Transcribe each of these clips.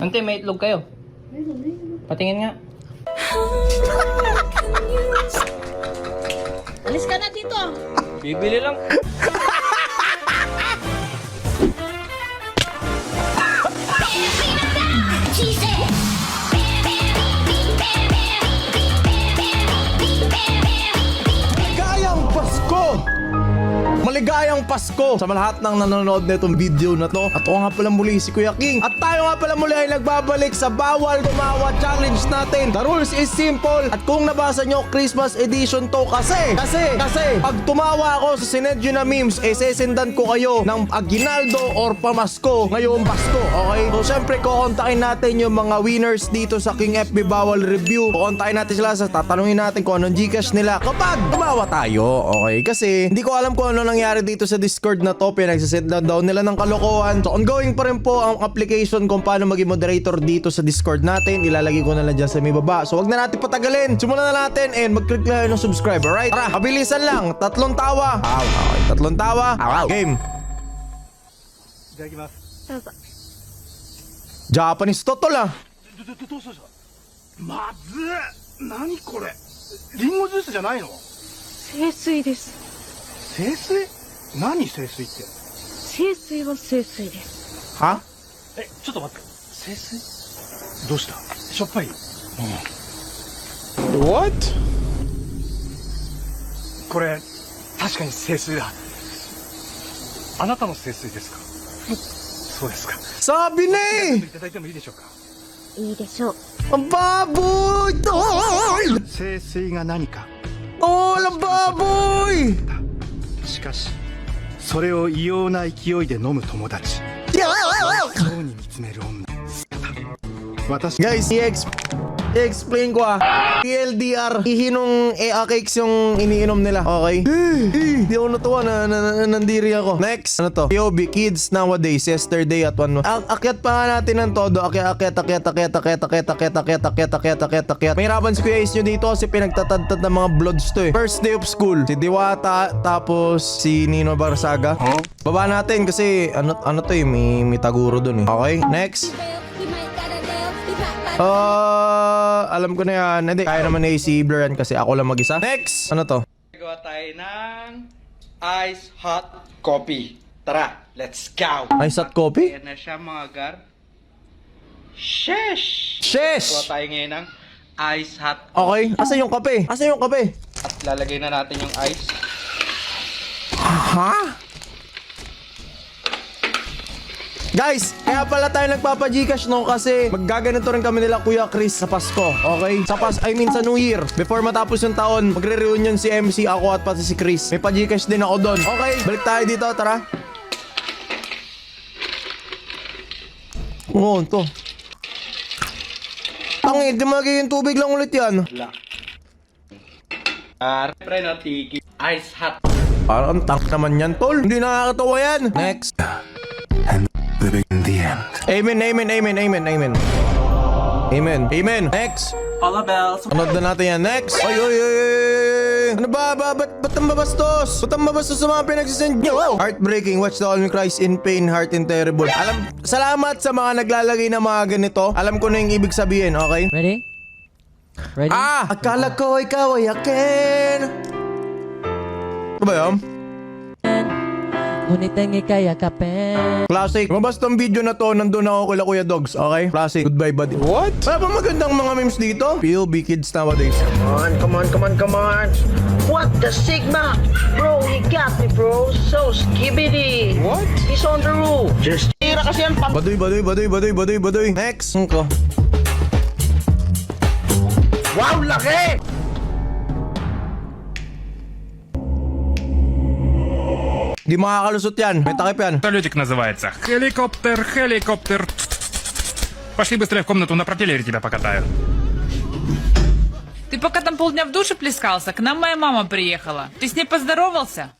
Ante, may itlog kayo. Patingin nga. Alis ka na dito. Bibili lang. Maligayang Pasko! Maligayang Pasko sa lahat ng nanonood nitong video na to. At ako nga pala muli si Kuya King. At tayo nga pala muli ay nagbabalik sa Bawal Tumawa Challenge natin. The rules is simple. At kung nabasa nyo, Christmas edition to kasi pag tumawa ako sa sinedyo na memes, sesendan ko kayo ng aginaldo or pamasko ngayong Pasko. Okay? So syempre, kukontakin natin yung mga winners dito sa King FB Bawal Review. Kukontakin natin sila sa tatanungin natin kung anong Gcash nila kapag tumawa tayo. Okay? Kasi hindi ko alam kung ano nangyari dito sa Discord na to. Pinagsaset down nila ng kalokohan. So ongoing pa rin po ang application kung paano maging moderator dito sa Discord natin. Ilalagay ko na lang dyan sa may baba. So wag na natin patagalin. Simulan na natin and mag-click na ng subscribe. Alright? Tara, kabilisan lang. 3 tawa. Okay, 3 tawa. Game. Japanese to tol ah. まずい何これリンゴジュースじゃないの清水です。清水何清水って清水は清水です。Ha? えちょっと待って清水どうしたしょっぱい What? これ確かに清水だあなたの清水ですかはいそうですか Sabi na eh! いただいてもいいでしょうかいいでしょう。 Ang baboy! Tol! 清水が何か Tol, ang baboy! しかしそれを異様な勢いで飲む友達 Yeah! そうに見つめる女私 Guys, i-explain ko PLDR, ihinong EA cakes yung iniinom nila. Okay? Di ako natuwa na nandiri ako. Next, ano to? POB Kids Nowadays, yesterday at 1. Akyat pa nga natin ng todo. Akyat. Mahirapan si Kuya Ace nyo dito kasi pinagtatadtad ng mga bloods to eh. First day of school, si Diwata, tapos si Nino Barsaga. Baba natin kasi ano to eh, may taguro dun eh. Okay, next. Alam ko na yan. Hindi, kaya naman na si Blur kasi ako lang mag-isa. Next! Ano to? Gawa tayo ng ice hot coffee. Tara, let's go! Ice hot coffee? Ayan na siya mga gar. Sheesh! Gawa Sheesh! tayo ngayon ng ice hot. Okay, asa yung kape? Asa yung kape? At lalagay na natin yung ice. Ha? Guys, kaya pala tayo nagpapa-Gcash no kasi maggaganito rin kami nila Kuya Chris sa Pasko, okay? Sa New Year. Before matapos yung taon, magre-reunion si MC, ako at pati si Chris. May pa-Gcash din ako doon. Okay, balik tayo dito, tara. Oo, to. Tangin, di magiging tubig lang ulit yan. Pre na tiki. Ice hot. Parang tank naman yan, tol. Hindi nakakatawa yan. Next. living in the end Amen. Next. All bells. Anood na natin yan. Next. Oy. Ano ba? Ba't ang babastos? Ba't ang babastos sa mga pinagsisend nyo? Heartbreaking. Watch the all me cries in pain, heart in terrible. Salamat sa mga naglalagay ng mga ganito. Alam ko na yung ibig sabihin, okay? Ready? Ready? Akala ko ikaw ay akin. Ano ba yun? Ngunit ang ikay akapin. Classic. Lumabas tong video na to, nandun ako kila Kuya Dogs, okay? Classic. Goodbye, buddy. What? Wala ba magandang mga memes dito? POB Kids Nowadays. Come on. What the Sigma? Bro, he got me, bro. So skibbity. What? He's on the roof. Just tira kasi yan. Baduy. Next. Ko. Wow, laki! Di makakalusot yan. May takip yan. Самолетик называется. Хеликоптер. Пошли быстрее в комнату, на пропеллере тебя покатаю. Ты пока там полдня в душе плескался, к нам моя мама приехала. Ты с ней поздоровался?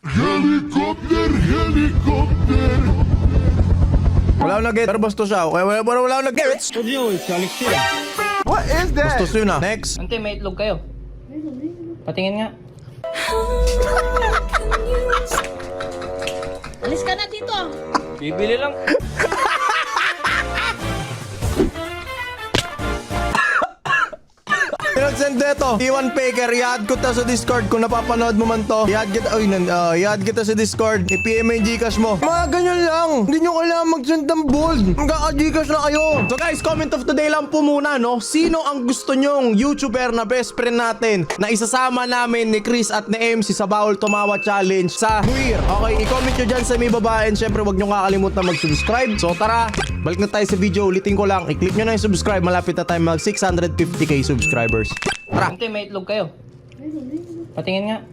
Wala akong nag-get. Pero bastos siya. Wala akong nag-get. What is that? Bastos yun ah. Next. Ante, may itlog kayo. Patingin nga. Alis ka na dito. Bibili lang. Pinag-send dito. Iwan Faker, i-add ko ta sa Discord kung napapanood mo man to. I-add kita sa Discord. I-PM mo yung Gcash mo. Mga ganyan lang. Hindi nyo kailangan mag-send ng bold. Magkaka-Gcash na kayo. So guys, comment of the day lang po muna, no? Sino ang gusto nyong YouTuber na best friend natin na isasama namin ni Chris at ni MC sa Bawal Tumawa Challenge sa New Year? Okay, i-comment nyo dyan sa may baba and syempre wag nyo kakalimutan mag-subscribe. So tara, balik na tayo sa video. Ulitin ko lang, i-click nyo na yung subscribe. Malapit na tayo mag 650k subscribers. Tara! Ante, may itlog kayo. Patingin nga.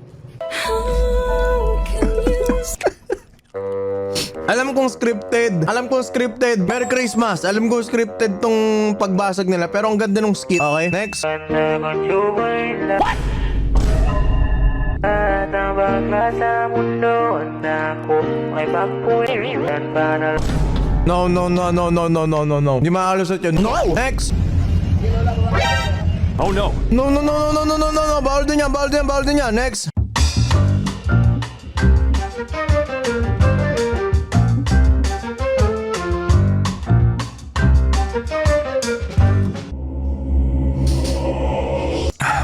Alam kong scripted. Merry Christmas. Alam kong scripted tong pagbasag nila. Pero ang ganda nung skit. Okay, next. What? No. Hindi makalusot yun. No! Next. Oh no. No. Bawal din yan. Next.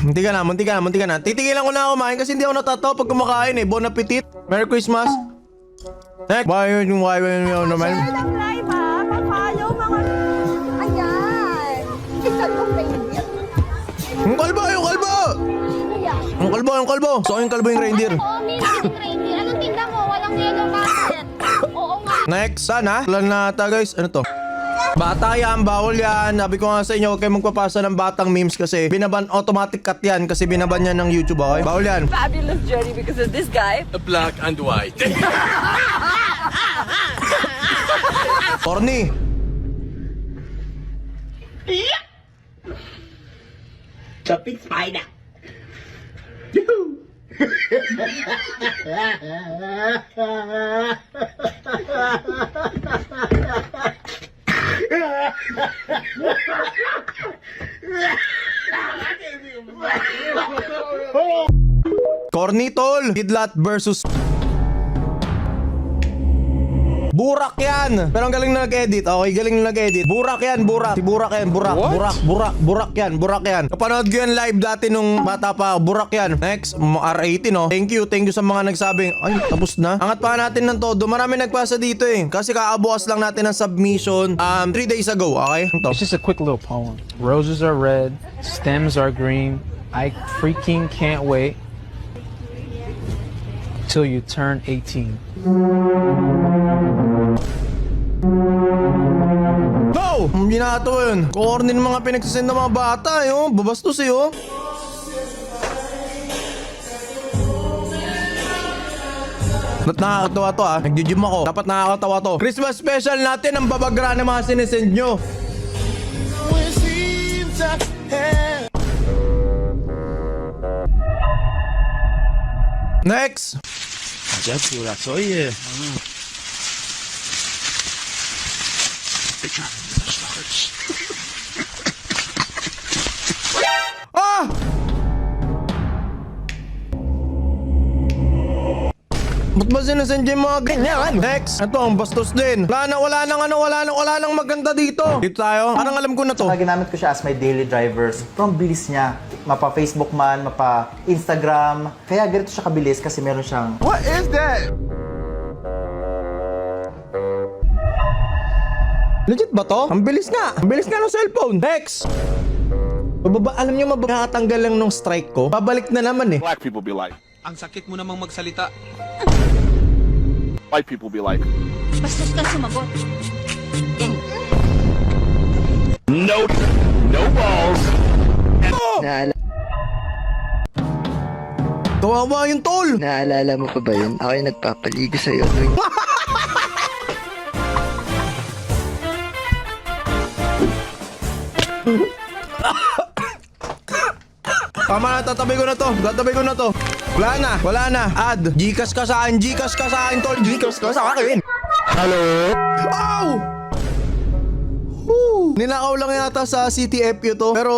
Munti ka na. Titigilan ko na kumain kasi hindi ako natatawa pag kumakain eh. Bon appetit. Merry Christmas. Next. Why naman? Lang live ha. Papalo mga... Ayan. Tignan mo reindeer. Yung kalbo! Yung kalbo! So yung kalbo yung reindeer. Oo, may yung reindeer. Anong tinda mo? Walang yellow basket. Oo nga. Next. Sana. Plan na ata guys. Ano to? Bata yan, bawal yan. Sabi ko nga sa inyo, huwag kayo magpapasa ng batang memes kasi binaban automatic cut yan kasi binaban yan ng YouTube, okay? Bawal yan. Fabulous journey because of this guy. Black and white. Corny. Jumping spider. Corny tol. Kidlat versus Burak yan. Pero ang galing na nag-edit. Okay, galing na nag-edit. Burak yan. Si Burak yan. Burak yan. Napanood ko yan live dati nung bata pa. Burak yan. Next, R80 no. Thank you sa mga nagsabing, ay, tapos na. Angat pa natin ng todo. Marami nagpasa dito eh. Kasi kaabukas lang natin ng submission 3 days ago. Okay? Ito. It's just a quick little poem. Roses are red, stems are green. I freaking can't wait till you turn 18. No! Hindi na ito yun. Corny ng mga pinagsasend ng mga bata yun. Babastos eh oh. Nakakatawa to ah. Nag-gym ako. Dapat nakakatawa to. Christmas special natin ang babagra ng mga sinesend nyo. Next. Ah! Ba't ba sinasend yung mga ganyan? Next. Ito ang bastos din. Wala nang maganda dito. Dito tayo. Parang alam ko na to. Ginamit ko siya as my daily driver. Sobrang bilis niya. Mapa Facebook man, mapa Instagram. Kaya ganito siya kabilis kasi meron siyang... What is that? Legit ba to? Ang bilis nga ng cellphone. Next. Alam nyo mabakatanggal lang nung strike ko. Babalik na naman eh. Black people be like. Ang sakit mo namang magsalita. White people be like. Bastos ka sumagot. No balls. Kawawa yung tol. Naalala mo pa ba yun? Ako yung nagpapaligo sa'yo. Tama na, tatabi ko na to. Wala na. Add. Gcash ka sa akin, tol. Gcash ka sa akin. Hello? Ow! Woo! Ninakaw lang yata sa CTFU to. Pero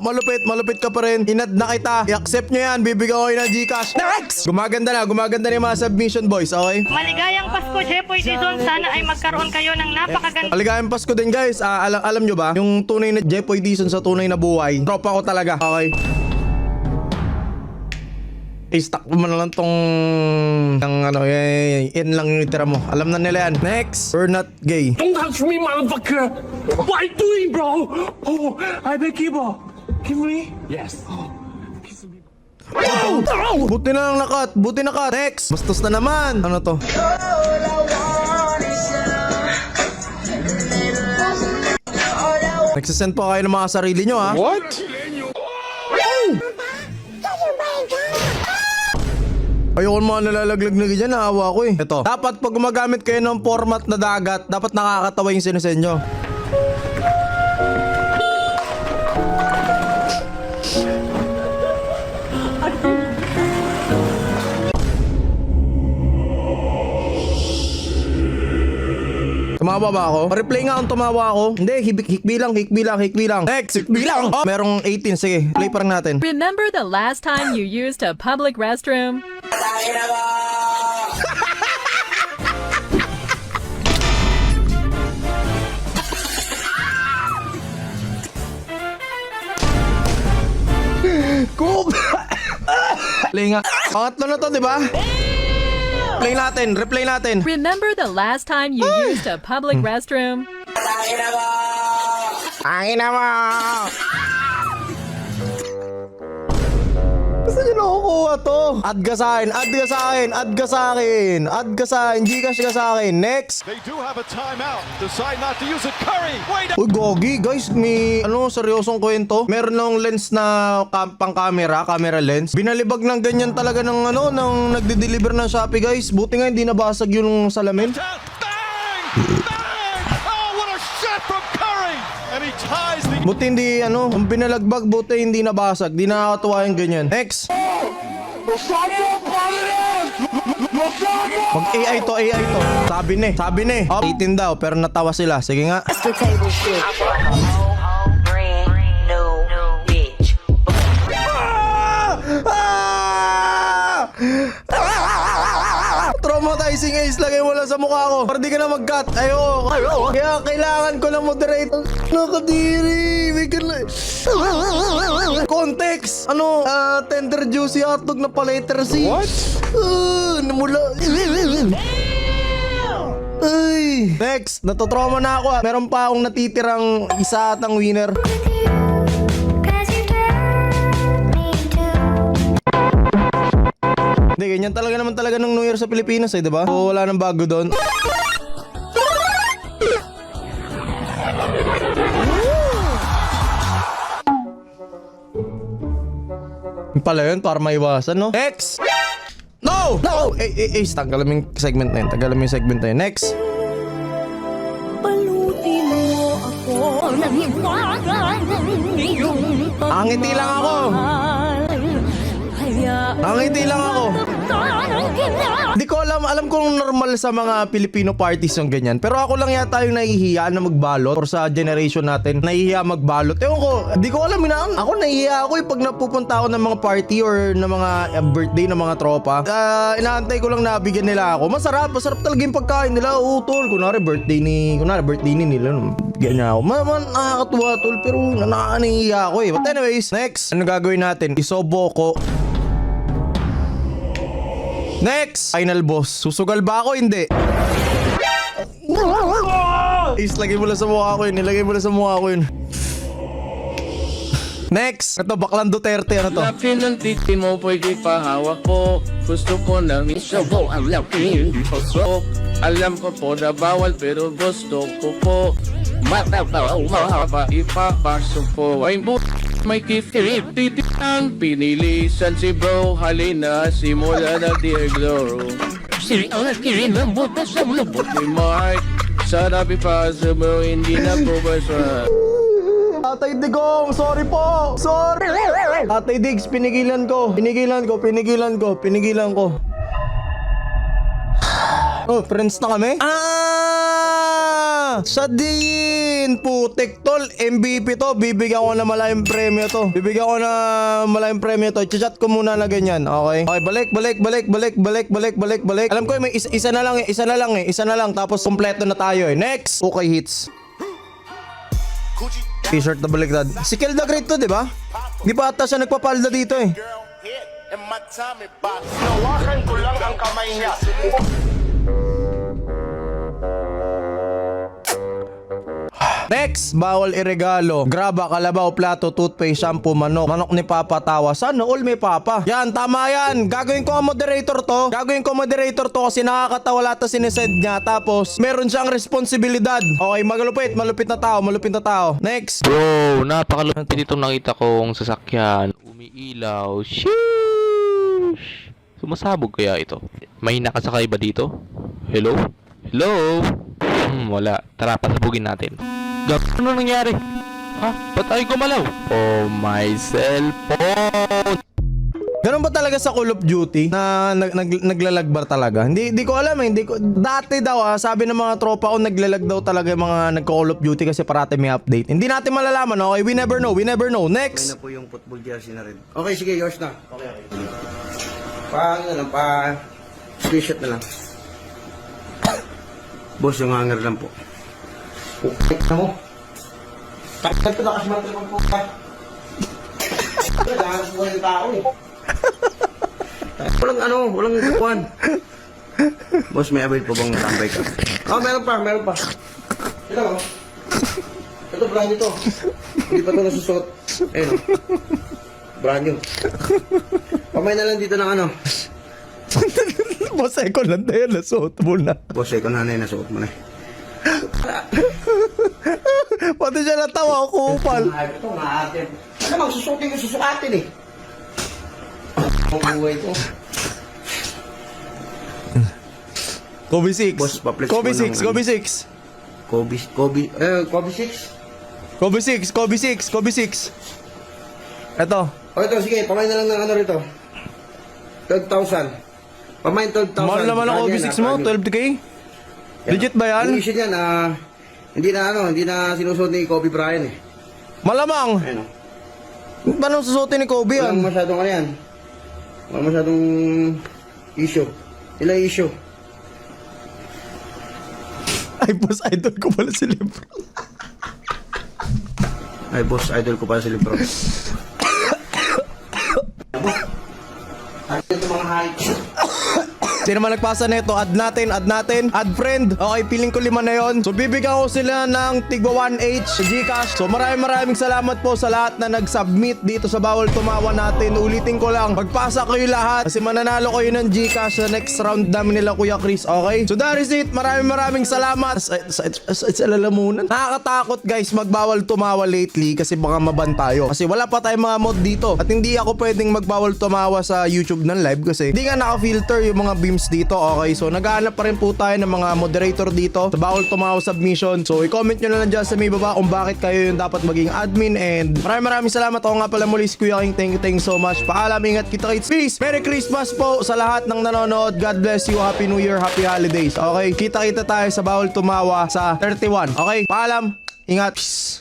malupit ka pa rin. Inad na kita. I-accept nyo yan. Bibigyan ko kayo ng Gcash. Next! Gumaganda na yung mga submission boys, okay? Maligayang Pasko, Jepoy Dizon. Sana ay magkaroon kayo ng napakaganda. Maligayang Pasko din guys. Alam nyo ba? Yung tunay na Jepoy Dizon sa tunay na buhay. Tropa ko talaga, okay? I-stack mo na lang tong yan lang yung itira mo. Alam na nila yan. Next, we're not gay. Don't touch me, motherfucker! What are you doing, bro? Oh, I beg you, bro. Give me? Yes. Buti na lang nakat. Buti na cut. Next, bastos na naman. Ano to? Nagsasend pa kayo ng mga sarili nyo, ha? What? Ayoko mga nalalaglag na ganyan, naawa ko eh. Ito, dapat pag gumagamit kayo ng format na dagat, dapat nakakatawa yung sinusend nyo. Tumawa ba ako? Pa-replay nga kung tumawa ako. Hindi, hikbi lang. Next, hikbi lang. Oh, merong 18, sige. Play pa rin natin. Remember the last time you used a public restroom? Cook! Play nga. Pangatlo na to, di ba? Play natin, replay natin. Remember the last time you used a public restroom? Angin na mo! Gusto nyo nakukuha to? Add ka sa akin. Gcash ka sa akin. Next! They do have a timeout. Decide not to use it. Curry! Wait! Uy, gogi, guys, may seryosong kwento. Meron ng lens na pang camera lens. Binalibag ng ganyan talaga ng ng nagde-deliver ng Shopee, guys. Buti nga hindi nabasag yung salamin. Bang! Oh, what a shot from Curry! And he ties the... Buti hindi, ang binalagbag, buti hindi nabasag. Di nakakatuwa yung ganyan. Next! Mag-AI to. Sabi ni. Oh, 18 daw, pero natawa sila. Sige nga. Traumatizing Ace, lagay mo lang sa mukha ko para di ka na mag-cut. Ayoko. Kaya kailangan ko lang moderate. Nakadiri. Context. Tender juicy hotdog na pa letter C. What? Namula. Ay. Next, natotrauma na ako. Meron pa akong natitirang isa atang winner. Hindi, ganyan naman talaga ng New Year sa Pilipinas eh, diba? So, wala nang bago doon. Yung pala yun, para maiwasan, no? Next! No! Tanggalan mo yung segment na yun. Next! Angiti lang ako. Hindi ko alam kung normal sa mga Filipino parties yung ganyan. Pero ako lang yata yung nahihiya na magbalot. Or sa generation natin, nahihiya magbalot. Ewan ko, hindi ko alam. Ako nahihiya ako pag napupunta ako ng mga party or ng mga birthday ng mga tropa. Inaantay ko lang na bigyan nila ako. Masarap talaga yung pagkain nila. Tol, kunwari birthday ni nila. Bigyan niya ako. Nakakatuwa, tol. Pero nahihiya ako eh. But anyways, next. Ano gagawin natin? Isobo ko. Next! Final boss. Susugal ba ako? Hindi. Ace, lagay mo lang sa mukha ko yun. Next! Ito, Baklang Duterte. Ano to? Laki ng titi mo, pwede pahawak ko. Gusto ko na misabaw ang laki. Alam ko po na bawal, pero gusto ko po. Matabaw, mahaba, ipapasok ko. Ay may kifirip, titi ang pinilisan si bro. Halina, simula na dear glow. Siri ang nakirin ng buta sa lubot ni Mike. Sarap ipasa mo, hindi na po basa. Tatay Digong, sorry po! Sorry! Tatay Diggs, pinigilan ko. Oh, friends na kami? Siya din! in, putik tol. MVP to. Bibigyan ko na malaking premyo to. I-chat ko muna na ganyan. Okay. Okay, balik. Alam ko may isa na lang. Tapos kompleto na tayo eh. Next. Okay, hits. T-shirt na baliktad. Si Kel the Great to, di ba? Di pa ata siya nagpapalda dito eh. Hawakan ko lang ang kamay niya. Next, bawal iregalo. Graba, kalabaw, plato, toothpaste, shampoo, manok. Manok ni Papa tawa. Sana all may Papa. Yan, tama yan. Gagawin ko ang moderator to. Kasi nakakatawa lahat na sinesend niya. Tapos, meron siyang responsibilidad. Okay, malupit na tao. Next. Bro, napakalupit itong nakita kong sasakyan. Umiilaw. Sheesh. Sumasabog kaya ito? May nakasakay ba dito? Hello? Wala. Tara, pasabugin natin. Ano nangyari? Ha? Ba't ay gumalaw? Oh, my cellphone! Ganun ba talaga sa Call of Duty na naglalagbar talaga? Hindi ko alam eh. Dati daw sabi ng mga tropa ko naglalag daw talaga yung mga nagko-Call of Duty kasi parati may update. Hindi natin malalaman, okay? We never know. Next. Okay na po yung football jersey na rin. Okay, sige, yours na. Okay. Screenshot na lang. Boss, yung hanger lang po. Pukit na mo. Takot ko na kasi matripang po ka. Kailangan po yung tao eh. Walang ikuan. Boss, may avail po bang tambay ka? Meron pa. Ito mo. Ito, brand new to. Hindi pa ito nasusuot. Ayun. Brand new. Pamay na lang dito ng Boss, eko lang tayo, nasuot mo na. Boss, ikaw na nasuot mo na eh. Pati siya natawa, kupal. Ito, maatin. Magsusutin yung susukatin eh. Ang buhay ko. Kobe 6. Boss, pa-flex Kobe mo 6. ng- Kobe 6? Ito. Ito, sige, pamain na lang ng rito. 12,000. Pamain 12,000. Mahal naman ang Kobe 6 mo, 12k? Legit ba yan? Yung issue niyan, hindi na sinusunod ni Kobe Bryant eh. Malamang. Ayun o. Paano susuotin ni Kobe yan? Walang masyadong issue. Ilang issue? Ay, boss, idol ko pala si Lebron. Ay, boss, idol ko pala si Lebron. Ito mga heights. Sino man nagpasa nito, add natin, add friend. Okay, feeling ko 5 na yon. So bibigyan ko sila ng tigwa 1H Gcash. So maraming salamat po sa lahat na nag-submit dito sa Bawal Tumawa natin. Ulitin ko lang, magpasa kayo lahat kasi mananalo kayo ng Gcash sa next round namin nila Kuya Chris, okay? So that is it. Maraming salamat. Sa lalamunan. Nakakatakot guys magbawal tumawa lately kasi baka maban tayo. Kasi wala pa tayong mga mod dito. At hindi ako pwedeng magbawal tumawa sa YouTube ng live kasi hindi nga naka-filter yung mga beams dito, okay? So naghahanap pa rin po tayo ng mga moderator dito sa Bawal Tumawa submission. So i-comment nyo na lang dyan sa may baba kung bakit kayo yung dapat maging admin. And maraming salamat. Ako nga pala muli si Kuya King. Thank you so much. Paalam, ingat, kita kits. Peace! Merry Christmas po sa lahat ng nanonood. God bless you. Happy New Year. Happy Holidays. Okay? Kita tayo sa Bawal Tumawa sa 31. Okay? Paalam, ingat. Peace!